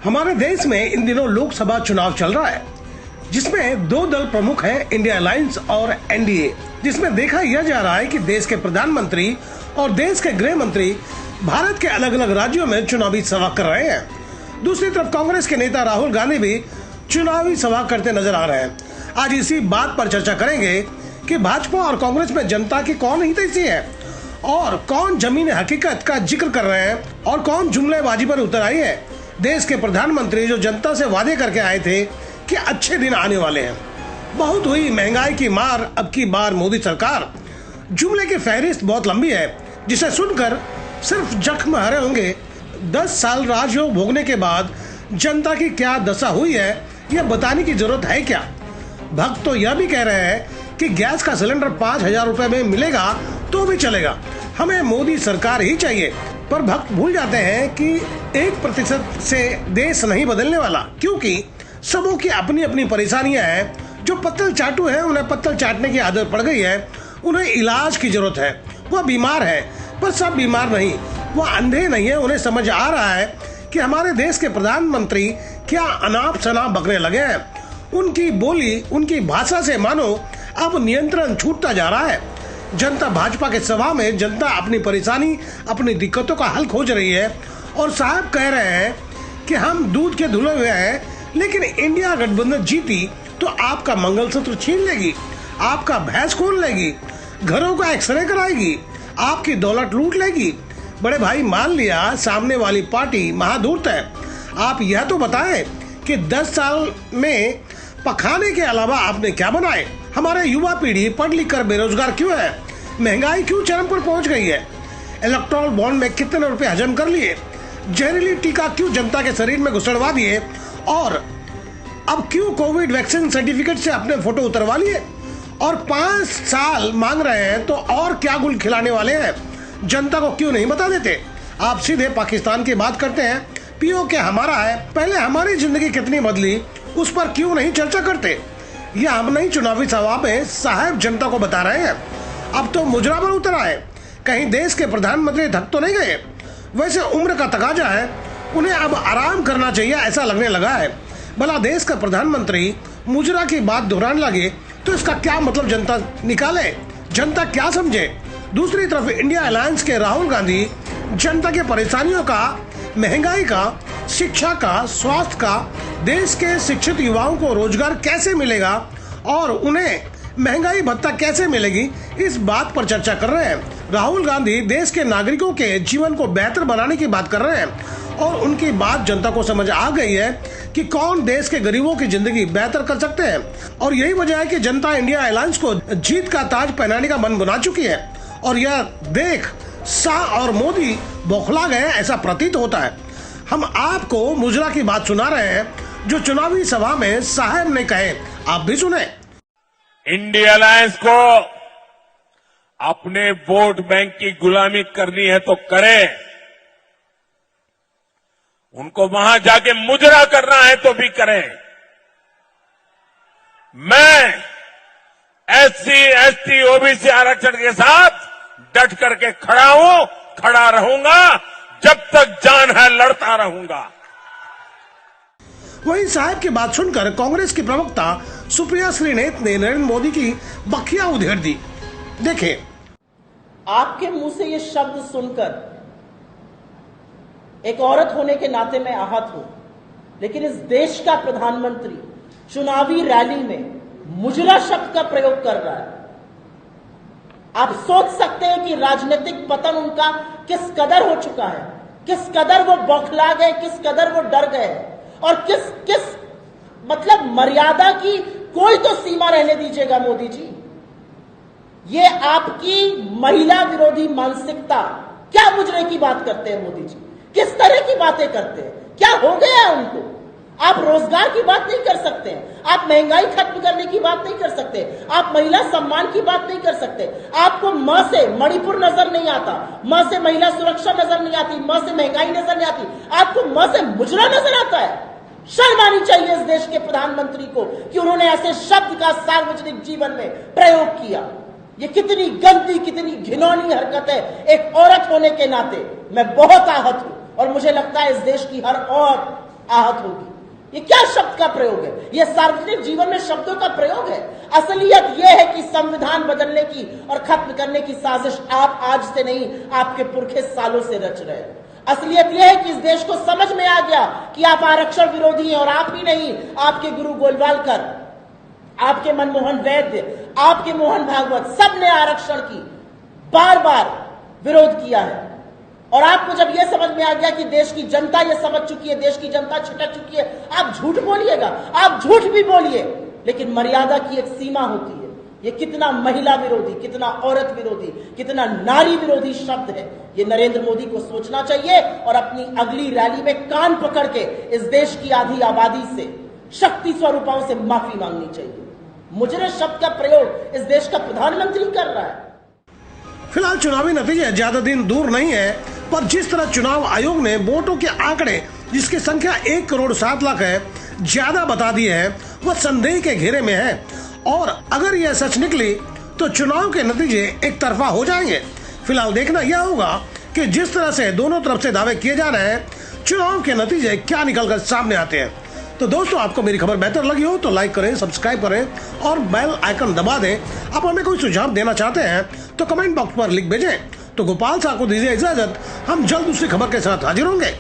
हमारे देश में इन दिनों लोकसभा चुनाव चल रहा है, जिसमें दो दल प्रमुख हैं, इंडिया अलायंस और एनडीए, जिसमें देखा यह जा रहा है कि देश के प्रधानमंत्री और देश के गृह मंत्री भारत के अलग अलग राज्यों में चुनावी सभा कर रहे हैं। दूसरी तरफ कांग्रेस के नेता राहुल गांधी भी चुनावी सभा करते नजर आ रहे हैं। आज इसी बात पर चर्चा करेंगे कि भाजपा और कांग्रेस में जनता की कौन हितैषी है और कौन जमीन हकीकत का जिक्र कर रहे हैं और कौन जुमलेबाजी पर उतर आई है। देश के प्रधानमंत्री जो जनता से वादे करके आए थे कि अच्छे दिन आने वाले हैं। बहुत हुई महंगाई की मार, अब की बार मोदी सरकार। जुमले की फहरिस्त बहुत लंबी है, जिसे सुनकर सिर्फ जख्म हरे होंगे। 10 साल राजयोग भोगने के बाद जनता की क्या दशा हुई है, यह बताने की जरूरत है क्या। भक्त तो यह भी कह रहे हैं कि गैस का सिलेंडर 5,000 रुपए में मिलेगा तो भी चलेगा, हमें मोदी सरकार ही चाहिए। पर भक्त भूल जाते हैं कि 1% से देश नहीं बदलने वाला, क्योंकि सबों की अपनी अपनी परेशानियां हैं। जो पत्तल चाटू है, उन्हें पत्तल चाटने की आदत पड़ गई है, उन्हें इलाज की जरूरत है। वह बीमार है, पर सब बीमार नहीं। वह अंधे नहीं है, उन्हें समझ आ रहा है कि हमारे देश के प्रधानमंत्री क्या अनाप शनाप बकने लगे हैं। उनकी बोली, उनकी भाषा से मानो अब नियंत्रण छूटता जा रहा है। जनता भाजपा के सभा में जनता अपनी परेशानी, अपनी दिक्कतों का हल खोज रही है और साहब कह रहे हैं कि हम दूध के धुले हुए हैं, लेकिन इंडिया गठबंधन जीती तो आपका मंगलसूत्र छीन लेगी, आपका भैंस खोल लेगी, घरों का एक्सरे कराएगी, आपकी दौलत लूट लेगी। बड़े भाई, मान लिया सामने वाली पार्टी महाधूर्त है, आप यह तो बताएं कि 10 साल में पखाने के अलावा आपने क्या बनाए। हमारे युवा पीढ़ी पढ़ लिख कर बेरोजगार क्यों है, महंगाई क्यों चरम पर पहुंच गई है, इलेक्ट्रॉल बॉन्ड में कितने रुपए हजम कर लिए, जहरीली टीका क्यों जनता के शरीर में घुसड़वा दिए और अब क्यों कोविड वैक्सीन सर्टिफिकेट से अपने फोटो उतरवा लिए और 5 साल मांग रहे हैं, तो और क्या गुल खिलाने वाले हैं, जनता को क्यों नहीं बता देते। आप सीधे पाकिस्तान की बात करते हैं, पीओके हमारा है, पहले हमारी जिंदगी कितनी बदली उस पर क्यों नहीं चर्चा करते। यह हम नहीं चुनावी सभा में साहब जनता को बता रहे हैं। अब तो मुजरा पर उतर आए, कहीं देश के प्रधानमंत्री थक तो नहीं गए। वैसे उम्र का तकाजा है, उन्हें अब आराम करना चाहिए, ऐसा लगने लगा है। भला देश का प्रधानमंत्री मुजरा की बात दोहराने लगे तो इसका क्या मतलब जनता निकाले, जनता क्या समझे। दूसरी तरफ इंडिया अलायंस के राहुल गांधी जनता के परेशानियों का, महंगाई का, शिक्षा का, स्वास्थ्य का, देश के शिक्षित युवाओं को रोजगार कैसे मिलेगा और उन्हें महंगाई भत्ता कैसे मिलेगी, इस बात पर चर्चा कर रहे हैं। राहुल गांधी देश के नागरिकों के जीवन को बेहतर बनाने की बात कर रहे हैं और उनकी बात जनता को समझ आ गई है कि कौन देश के गरीबों की जिंदगी बेहतर कर सकते हैं। और यही वजह है कि जनता इंडिया अलायंस को जीत का ताज पहनाने का मन बना चुकी है और यह देख शाह और मोदी बौखला गए, ऐसा प्रतीत होता है। हम आपको मुजरा की बात सुना रहे हैं जो चुनावी सभा में साहब ने कहे, आप भी सुने। इंडिया अलायंस को अपने वोट बैंक की गुलामी करनी है तो करे, उनको वहां जाके मुजरा करना है तो भी करें। मैं एससी, एसटी, ओबीसी आरक्षण के साथ डट करके खड़ा हूं, खड़ा रहूंगा, जब तक जान है लड़ता रहूंगा। वहीं साहब की बात सुनकर कांग्रेस की प्रवक्ता सुप्रिया श्रीनेत ने नरेंद्र मोदी की बखिया उधेड़ दी। देखें, आपके मुंह से ये शब्द सुनकर एक औरत होने के नाते मैं आहत हूं, लेकिन इस देश का प्रधानमंत्री चुनावी रैली में मुजरा शब्द का प्रयोग कर रहा है। आप सोच सकते हैं कि राजनीतिक पतन उनका किस कदर हो चुका है, किस कदर वो बौखला गए, किस कदर वो डर गए और किस मतलब मर्यादा की कोई तो सीमा रहने दीजिएगा मोदी जी। ये आपकी महिला विरोधी मानसिकता, क्या मुजरे की बात करते हैं मोदी जी, किस तरह की बातें करते हैं, क्या हो गया है उनको। आप रोजगार की बात नहीं कर सकते, आप महंगाई खत्म करने की बात नहीं कर सकते, आप महिला सम्मान की बात नहीं कर सकते। आपको म से मणिपुर नजर नहीं आता, म से महिला सुरक्षा नजर नहीं आती, म से महंगाई नजर नहीं आती, आपको म से मुजरा नजर आता है। शर्म आनी चाहिए इस देश के प्रधानमंत्री को कि उन्होंने ऐसे शब्द का सार्वजनिक जीवन में प्रयोग किया। ये कितनी गंदी, कितनी घिनौनी हरकत है। एक औरत होने के नाते मैं बहुत आहत हूं और मुझे लगता है इस देश की हर औरत आहत होगी। ये क्या शब्द का प्रयोग है? ये सार्वजनिक जीवन में शब्दों का प्रयोग है। असलियत यह है कि संविधान बदलने की और खत्म करने की साजिश आप आज से नहीं, आपके पुरखे सालों से रच रहे हैं। असलियत यह है कि इस देश को समझ में आ गया कि आप आरक्षण विरोधी हैं, और आप ही नहीं, आपके गुरु गोलवालकर, आपके मनमोहन वैद्य, आपके मोहन भागवत, सबने आरक्षण की बार बार विरोध किया है। और आपको जब यह समझ में आ गया कि देश की जनता यह समझ चुकी है, देश की जनता छिटक चुकी है, आप झूठ बोलिएगा, आप झूठ भी बोलिए, लेकिन मर्यादा की एक सीमा होती है। ये कितना महिला विरोधी, कितना औरत विरोधी, कितना नारी विरोधी शब्द है, ये नरेंद्र मोदी को सोचना चाहिए और अपनी अगली रैली में कान पकड़ के इस देश की आधी आबादी से, शक्ति स्वरूपों से माफी मांगनी चाहिए। मुजरे शब्द का प्रयोग इस देश का प्रधानमंत्री कर रहा है। फिलहाल चुनावी नतीजे ज्यादा दिन दूर नहीं है, पर जिस तरह चुनाव आयोग ने वोटों के आंकड़े, जिसकी संख्या 1 करोड़ 7 लाख है, ज्यादा बता दिए है, वह संदेह के घेरे में है। और अगर यह सच निकली तो चुनाव के नतीजे एक तरफा हो जाएंगे। फिलहाल देखना यह होगा कि जिस तरह से दोनों तरफ से दावे किए जा रहे हैं, चुनाव के नतीजे क्या निकलकर सामने आते हैं। तो दोस्तों, आपको मेरी खबर बेहतर लगी हो तो लाइक करें, सब्सक्राइब करें और बेल आइकन दबा दें। आप हमें कोई सुझाव देना चाहते हैं तो कमेंट बॉक्स पर लिख भेजें। तो गोपाल साहब को दीजिए इजाजत, हम जल्द दूसरी खबर के साथ हाजिर होंगे।